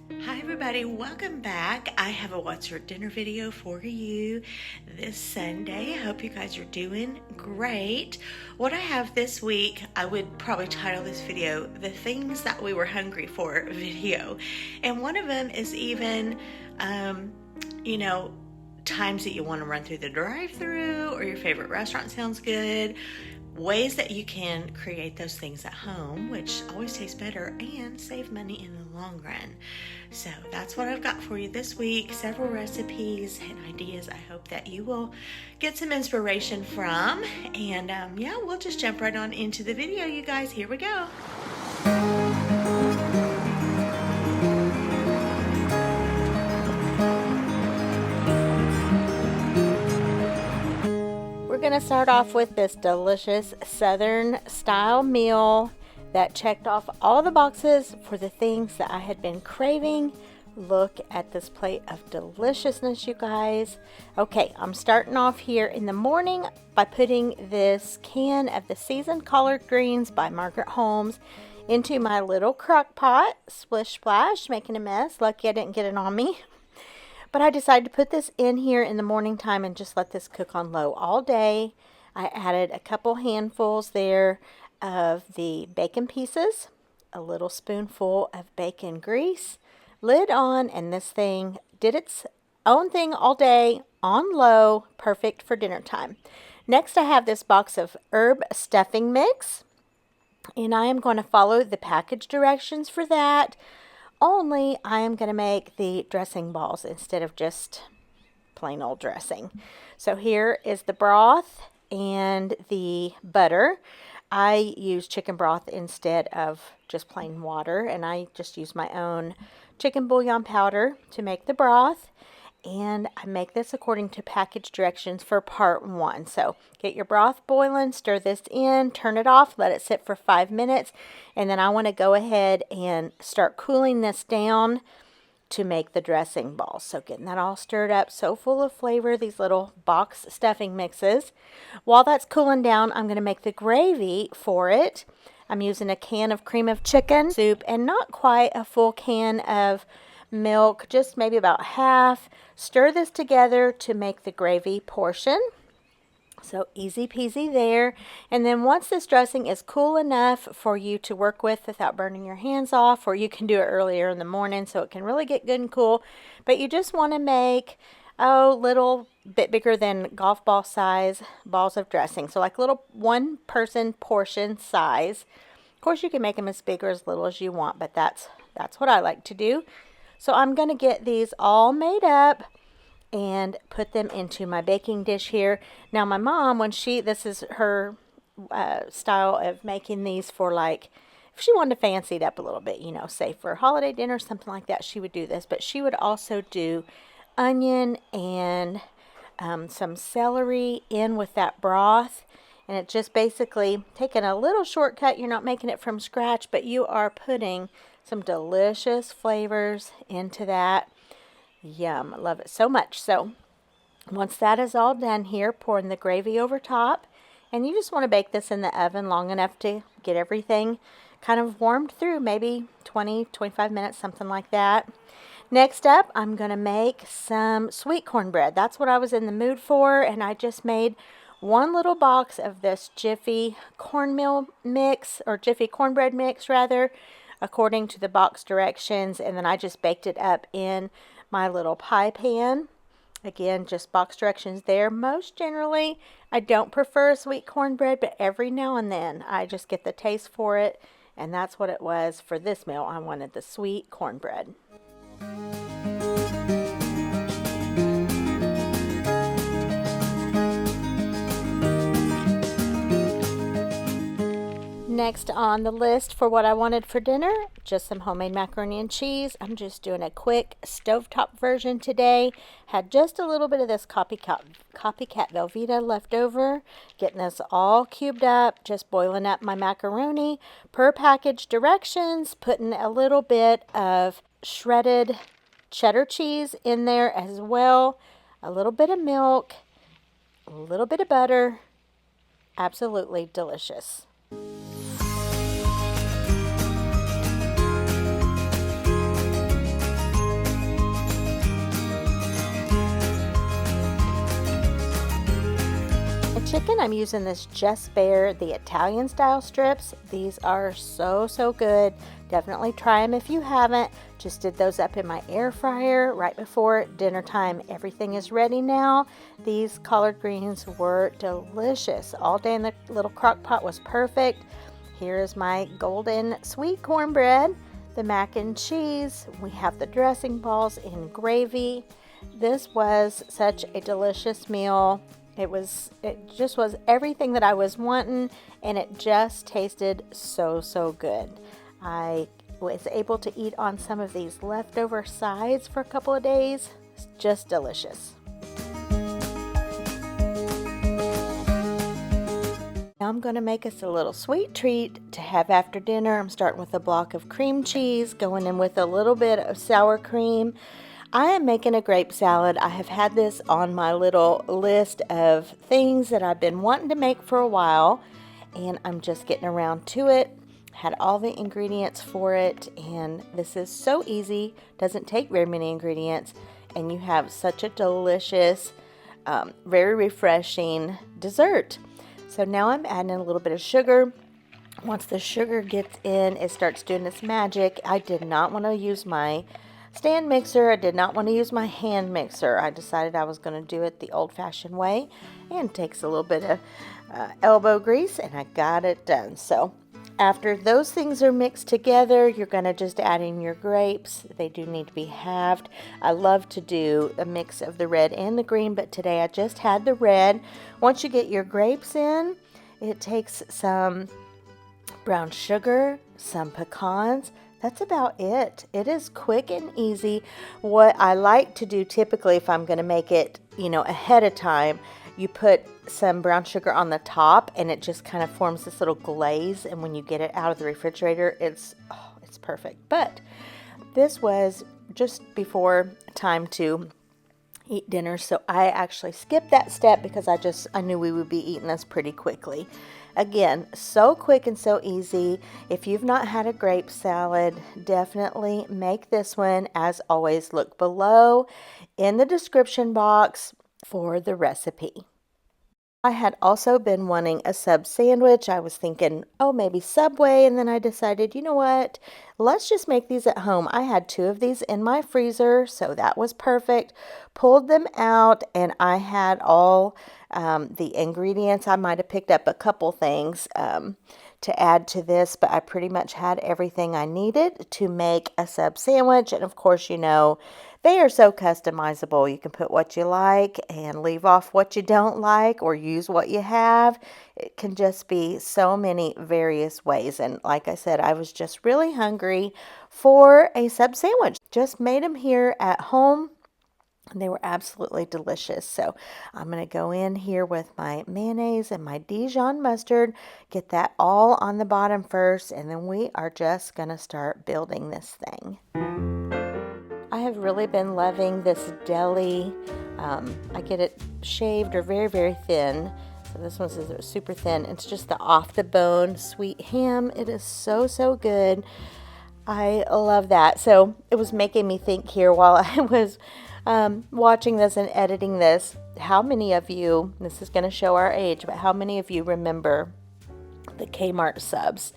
Hi everybody, welcome back. I have a what's for dinner video for you this Sunday. I hope you guys are doing great. What I have this week, I would probably title this video the things that we were hungry for video. And one of them is even, times that you want to run through the drive-thru or your favorite restaurant sounds good. Ways that you can create those things at home, which always tastes better and save money in the long run. So that's what I've got for you this week. Several recipes and ideas I hope that you will get some inspiration from. And we'll just jump right on into the video, you guys. Here we go. We're going to start off with this delicious Southern style meal that checked off all the boxes for the things that I had been craving. Look at this plate of deliciousness, you guys. Okay, I'm starting off here in the morning by putting this can of the seasoned collard greens by Margaret Holmes into my little crock pot. Splish splash, making a mess. Lucky I didn't get it on me. But I decided to put this in here in the morning time and just let this cook on low all day. I added a couple handfuls there of the bacon pieces, a little spoonful of bacon grease, lid on, and this thing did its own thing all day on low, perfect for dinner time. Next, I have this box of herb stuffing mix, and I am going to follow the package directions for that. Only I am going to make the dressing balls instead of just plain old dressing. So here is the broth and the butter. I use chicken broth instead of just plain water, and I just use my own chicken bouillon powder to make the broth. And I make this according to package directions for part 1. So get your broth boiling, stir this in, turn it off, let it sit for 5 minutes. And then I want to go ahead and start cooling this down to make the dressing balls. So getting that all stirred up, so full of flavor, these little box stuffing mixes. While that's cooling down, I'm going to make the gravy for it. I'm using a can of cream of chicken soup and not quite a full can of milk, just maybe about half. Stir this together to make the gravy portion. So easy peasy there. And then once this dressing is cool enough for you to work with without burning your hands off, or you can do it earlier in the morning so it can really get good and cool, but you just want to make little bit bigger than golf ball size balls of dressing. So like little one person portion size. Of course you can make them as big or as little as you want, but that's what I like to do. So I'm going to get these all made up and put them into my baking dish here. Now my mom, this is her style of making these for, like, if she wanted to fancy it up a little bit, say for a holiday dinner, something like that, she would do this. But she would also do onion and some celery in with that broth. And it's just basically taking a little shortcut. You're not making it from scratch, but you are putting some delicious flavors into that. Yum, I love it so much. So once that is all done here, pouring the gravy over top, and you just want to bake this in the oven long enough to get everything kind of warmed through, maybe 20-25 minutes, something like that. Next up, I'm going to make some sweet cornbread. That's what I was in the mood for, and I just made one little box of this Jiffy cornmeal mix, or Jiffy cornbread mix rather, according to the box directions, and then I just baked it up in my little pie pan. Again, just box directions there. Most generally, I don't prefer sweet cornbread, but every now and then I just get the taste for it, and that's what it was for this meal. I wanted the sweet cornbread. Next on the list for what I wanted for dinner, just some homemade macaroni and cheese. I'm just doing a quick stovetop version today. Had just a little bit of this copycat Velveeta left over. Getting this all cubed up, just boiling up my macaroni. Per package directions, putting a little bit of shredded cheddar cheese in there as well. A little bit of milk, a little bit of butter. Absolutely delicious. chicken, I'm using this Just Bare, the Italian style strips. These are so good. Definitely try them if you haven't. Just did those up in my air fryer right before dinner time. Everything is ready now. These collard greens were delicious. All day in the little crock pot was perfect. Here is my golden sweet cornbread, the mac and cheese. We have the dressing balls in gravy. This was such a delicious meal. It just was everything that I was wanting, and it just tasted so good. I was able to eat on some of these leftover sides for a couple of days. It's just delicious. Now I'm going to make us a little sweet treat to have after dinner. I'm starting with a block of cream cheese, going in with a little bit of sour cream. I am making a grape salad. I have had this on my little list of things that I've been wanting to make for a while, and I'm just getting around to it. Had all the ingredients for it, and this is so easy. Doesn't take very many ingredients, and you have such a delicious, very refreshing dessert. So now I'm adding a little bit of sugar. Once the sugar gets in, it starts doing its magic. I did not want to use my stand mixer. I did not want to use my hand mixer. I decided I was going to do it the old-fashioned way, and it takes a little bit of elbow grease, and I got it done. So after those things are mixed together, you're going to just add in your grapes. They do need to be halved. I love to do a mix of the red and the green, but today I just had the red. Once you get your grapes in, it takes some brown sugar, some pecans. That's about it. It is quick and easy. What I like to do typically, if I'm going to make it, ahead of time, you put some brown sugar on the top, and it just kind of forms this little glaze. And when you get it out of the refrigerator, it's perfect. But this was just before time to eat dinner, so I actually skipped that step because I knew we would be eating this pretty quickly. Again, so quick and so easy. If you've not had a grape salad, definitely make this one. As always, look below in the description box for the recipe. I had also been wanting a sub sandwich. I was thinking, maybe Subway, and then I decided, you know what? Let's just make these at home. I had 2 of these in my freezer, so that was perfect. Pulled them out, and I had all the ingredients. I might have picked up a couple things to add to this, but I pretty much had everything I needed to make a sub sandwich. And of course, they are so customizable. You can put what you like and leave off what you don't like, or use what you have. It can just be so many various ways. And like I said, I was just really hungry for a sub sandwich. Just made them here at home, and they were absolutely delicious. So I'm going to go in here with my mayonnaise and my Dijon mustard, get that all on the bottom first, and then we are just going to start building this thing. I have really been loving this deli. I get it shaved or very thin. So this one's super thin. It's just the off the bone sweet ham. It is so good. I love that. So it was making me think here while I was watching this and editing this, how many of you, this is going to show our age, but how many of you remember the Kmart subs?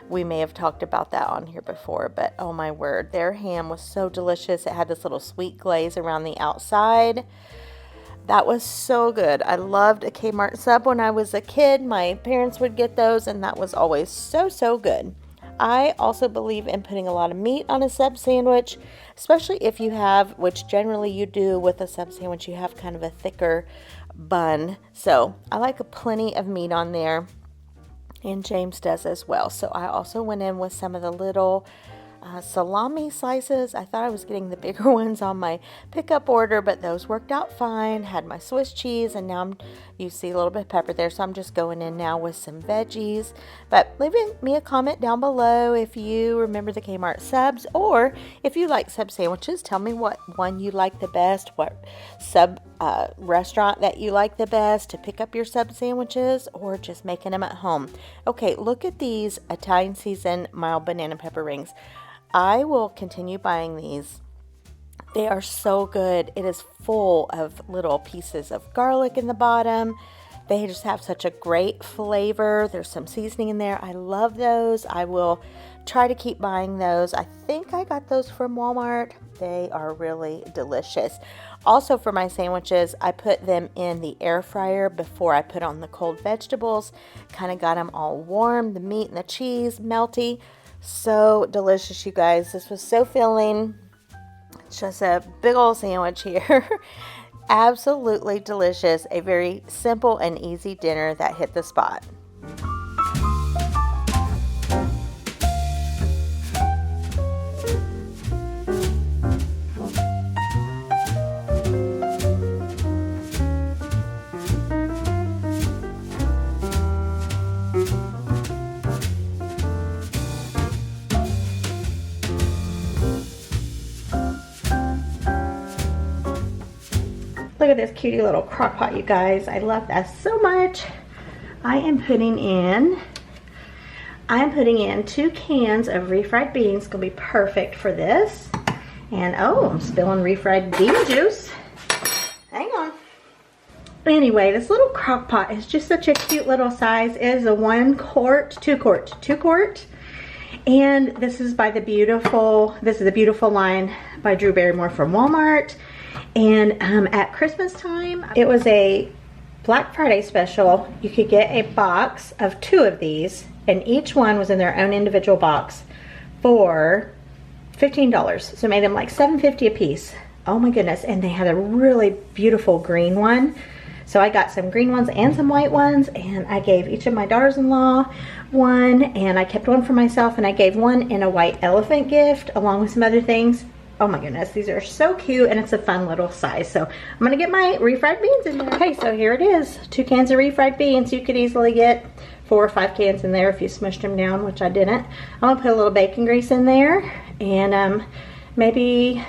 We may have talked about that on here before, but oh my word, their ham was so delicious. It had this little sweet glaze around the outside. That was so good. I loved a Kmart sub when I was a kid. My parents would get those, and that was always so good. I also believe in putting a lot of meat on a sub sandwich, especially if you have, which generally you do with a sub sandwich, you have kind of a thicker bun. So I like plenty of meat on there. And James does as well. So I also went in with some of the little salami slices. I thought I was getting the bigger ones on my pickup order, but those worked out fine. Had my Swiss cheese, and now you see a little bit of pepper there, so I'm just going in now with some veggies. But leave me a comment down below if you remember the Kmart subs, or if you like sub sandwiches. Tell me what one you like the best, what sub restaurant that you like the best to pick up your sub sandwiches, or just making them at home. Okay, look at these Italian seasoned mild banana pepper rings. I will continue buying these. They are so good. It is full of little pieces of garlic in the bottom. They just have such a great flavor. There's some seasoning in there. I love those. I will try to keep buying those. I think I got those from Walmart. They are really delicious. Also for my sandwiches, I put them in the air fryer before I put on the cold vegetables. Kind of got them all warm, the meat and the cheese melty. So delicious, you guys. This was so filling. It's just a big old sandwich here. Absolutely delicious. A very simple and easy dinner that hit the spot. Look at this cutie little crock pot, you guys. I love that so much. I am putting in 2 cans of refried beans. It's gonna be perfect for this. And oh, I'm spilling refried bean juice. Hang on. Anyway, this little crock pot is just such a cute little size. It is a 2 quart. And this is by the Beautiful line by Drew Barrymore from Walmart. And at Christmas time, it was a Black Friday special. You could get a box of 2 of these, and each one was in their own individual box for $15. So it made them like $7.50 a piece. Oh my goodness. And they had a really beautiful green one. So I got some green ones and some white ones, and I gave each of my daughters-in-law one, and I kept one for myself, and I gave one in a white elephant gift along with some other things. Oh my goodness, these are so cute, and it's a fun little size. So I'm gonna get my refried beans in there. Okay, so here it is, 2 cans of refried beans. You could easily get 4 or 5 cans in there if you smushed them down, which I didn't. I'm gonna put a little bacon grease in there, and maybe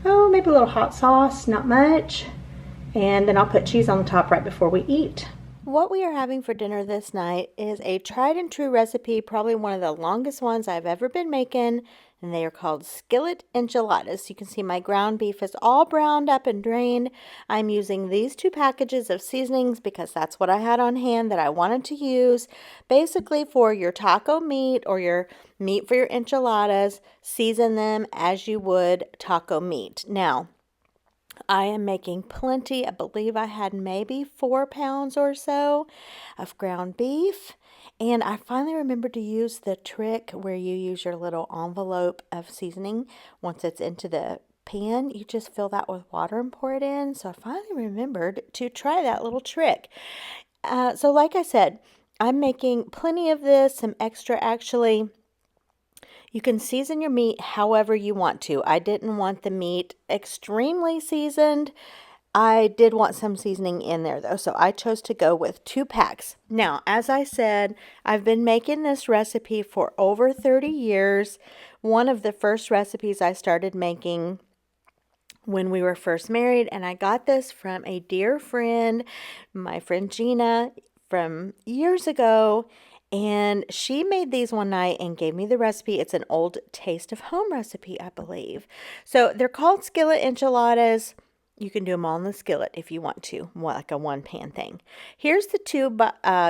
a little hot sauce, not much. And then I'll put cheese on the top right before we eat. What we are having for dinner this night is a tried and true recipe, probably one of the longest ones I've ever been making, and they are called Skillet Enchiladas. You can see my ground beef is all browned up and drained. I'm using these 2 packages of seasonings because that's what I had on hand that I wanted to use. Basically for your taco meat or your meat for your enchiladas, season them as you would taco meat. Now, I am making plenty. I believe I had maybe 4 pounds or so of ground beef. And I finally remembered to use the trick where you use your little envelope of seasoning. Once it's into the pan, you just fill that with water and pour it in. So I finally remembered to try that little trick. So like I said, I'm making plenty of this, some extra actually. You can season your meat however you want to. I didn't want the meat extremely seasoned. I did want some seasoning in there though, so I chose to go with 2 packs. Now, as I said, I've been making this recipe for over 30 years. One of the first recipes I started making when we were first married, and I got this from a dear friend, my friend Gina, from years ago. And she made these one night and gave me the recipe. It's an old Taste of Home recipe, I believe. So they're called Skillet Enchiladas. You can do them all in the skillet if you want to, like a 1-pan thing. Here's the 2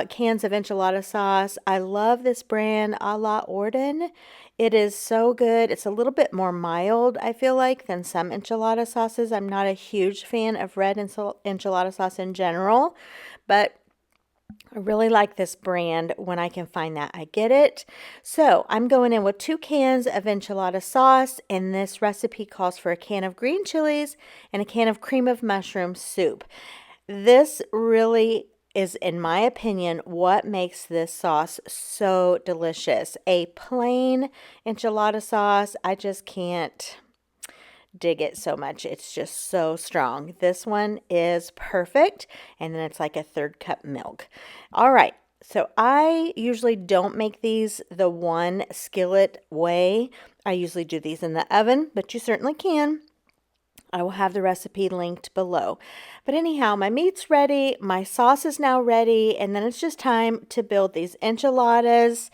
cans of enchilada sauce. I love this brand, A La Orden. It is so good. It's a little bit more mild, I feel like, than some enchilada sauces. I'm not a huge fan of red enchilada sauce in general, but I really like this brand. When I can find that, I get it. So I'm going in with 2 cans of enchilada sauce, and this recipe calls for a can of green chilies and a can of cream of mushroom soup. This really is, in my opinion, what makes this sauce so delicious. A plain enchilada sauce, I just can't dig it so much. It's just so strong. This one is perfect, and then it's like a 1/3 cup milk. All right, so I usually don't make these the one skillet way. I usually do these in the oven, but you certainly can. I will have the recipe linked below. But anyhow, my meat's ready, my sauce is now ready, and then it's just time to build these enchiladas.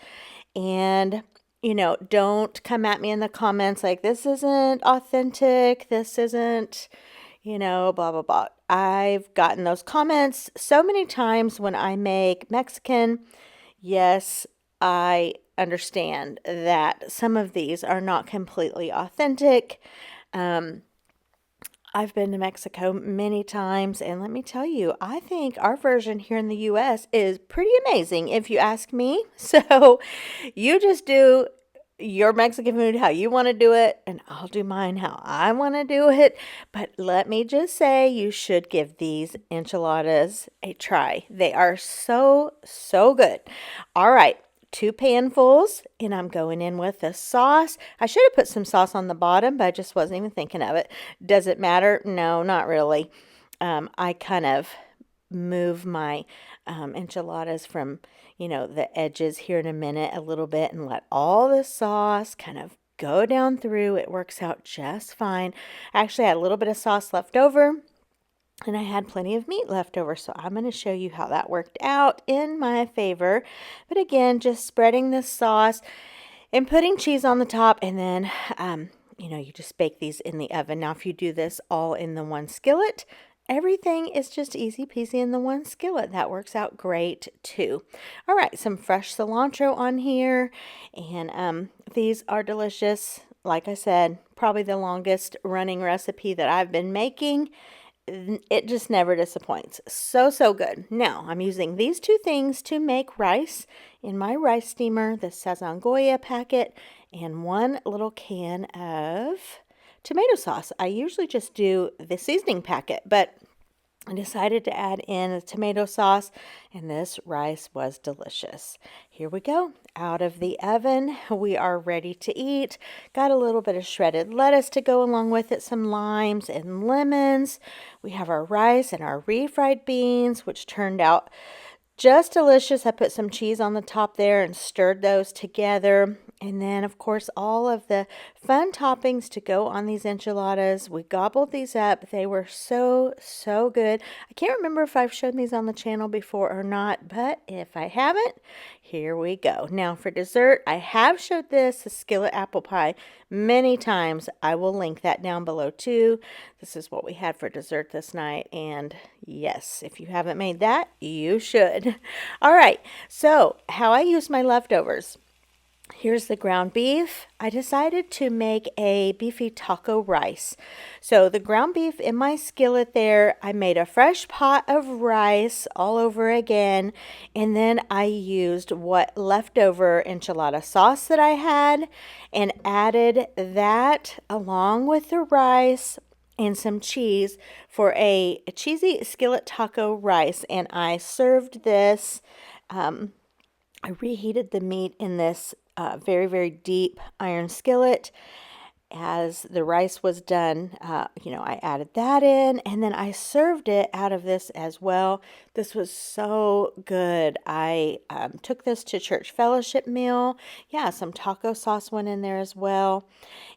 And you know, don't come at me in the comments like, this isn't authentic, this isn't, you know, blah, blah, blah. I've gotten those comments so many times when I make Mexican. Yes, I understand that some of these are not completely authentic. I've been to Mexico many times, and let me tell you, I think our version here in the US is pretty amazing, if you ask me. So you just do your Mexican food how you want to do it, and I'll do mine how I want to do it. But let me just say, you should give these enchiladas a try. They are so, so good. All right. 2 panfuls, and I'm going in with the sauce. I should have put some sauce on the bottom, but I just wasn't even thinking of it. Does it matter? No, not really. I kind of move my enchiladas from, the edges here in a minute a little bit and let all the sauce kind of go down through. It works out just fine. I actually had a little bit of sauce left over. And I had plenty of meat left over, so I'm going to show you how that worked out in my favor. But again, just spreading this sauce and putting cheese on the top, and then, you just bake these in the oven. Now, if you do this all in the one skillet, everything is just easy peasy in the one skillet. That works out great too. All right, some fresh cilantro on here, and these are delicious. Like I said, probably the longest running recipe that I've been making. It just never disappoints. So, so good. Now, I'm using these two things to make rice in my rice steamer, the Sazangoya packet, and one little can of tomato sauce. I usually just do the seasoning packet, but I decided to add in a tomato sauce, and this rice was delicious. Here we go. Out of the oven, we are ready to eat. Got a little bit of shredded lettuce to go along with it, some limes and lemons. We have our rice and our refried beans, which turned out just delicious. I put some cheese on the top there and stirred those together. And then, of course, all of the fun toppings to go on these enchiladas. We gobbled these up. They were so, so good. I can't remember if I've shown these on the channel before or not, but if I haven't, here we go. Now, for dessert, I have showed this, the Skillet Apple Pie, many times. I will link that down below, too. This is what we had for dessert this night, and yes, if you haven't made that, you should. All right, so how I use my leftovers. Here's the ground beef. I decided to make a beefy taco rice. So the ground beef in my skillet there, I made a fresh pot of rice all over again. And then I used what leftover enchilada sauce that I had and added that along with the rice and some cheese for a cheesy skillet taco rice. And I served this, I reheated the meat in this very, very deep iron skillet. As the rice was done, I added that in, and then I served it out of this as well. This was so good. I took this to church fellowship meal. Yeah, some taco sauce went in there as well,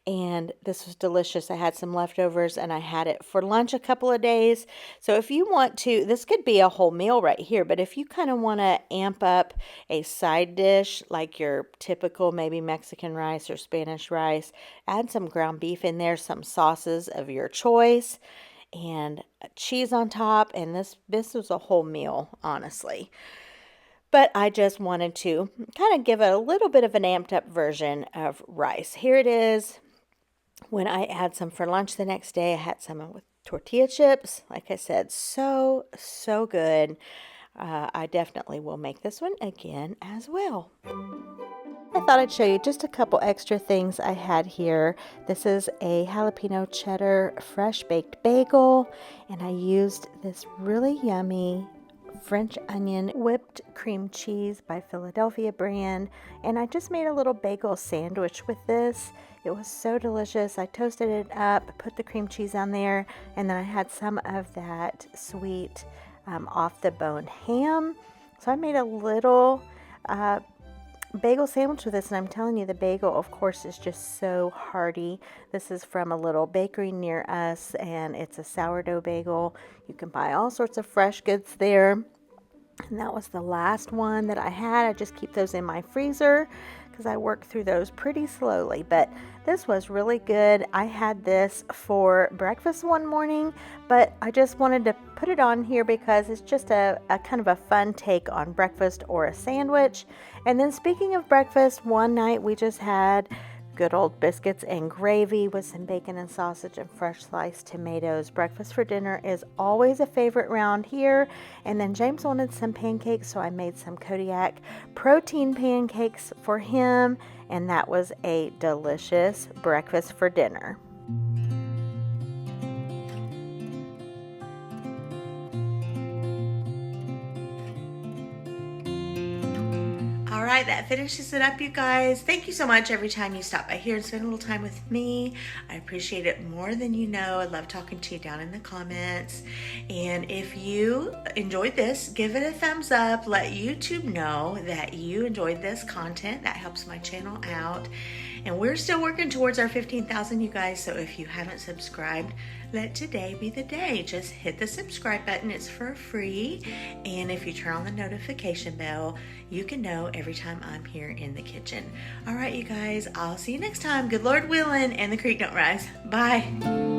and this was delicious. I had some leftovers, and I had it for lunch a couple of days. So if you want to, this could be a whole meal right here, but if you kind of want to amp up a side dish like your typical maybe Mexican rice or Spanish rice, add some ground beef in there, some sauces of your choice, and cheese on top. And this was a whole meal, honestly. But I just wanted to kind of give it a little bit of an amped up version of rice. Here it is. When I had some for lunch the next day, I had some with tortilla chips. Like I said, so, so good. I definitely will make this one again as well. I thought I'd show you just a couple extra things I had here. This is a jalapeno cheddar fresh baked bagel, and I used this really yummy French onion whipped cream cheese by Philadelphia brand, and I just made a little bagel sandwich with this. It was so delicious. I toasted it up, put the cream cheese on there, and then I had some of that sweet off the bone ham. So I made a little bagel sandwich with this, and I'm telling you, the bagel, of course, is just so hearty. This is from a little bakery near us, and it's a sourdough bagel. You can buy all sorts of fresh goods there. And that was the last one that I had. I just keep those in my freezer because I work through those pretty slowly, but this was really good. I had this for breakfast one morning, but I just wanted to put it on here because it's just a kind of a fun take on breakfast or a sandwich. And then speaking of breakfast, one night we just had good old biscuits and gravy with some bacon and sausage and fresh sliced tomatoes. Breakfast for dinner is always a favorite round here. And then James wanted some pancakes, so I made some Kodiak protein pancakes for him, and that was a delicious breakfast for dinner. All right, that finishes it up, you guys. Thank you so much every time you stop by here and spend a little time with me. I appreciate it more than you know. I love talking to you down in the comments. And if you enjoyed this, give it a thumbs up. Let YouTube know that you enjoyed this content. That helps my channel out. And we're still working towards our 15,000, you guys. So if you haven't subscribed, let today be the day. Just hit the subscribe button. It's for free. And if you turn on the notification bell, you can know every time I'm here in the kitchen. All right, you guys, I'll see you next time. Good Lord willing, and the creek don't rise. Bye.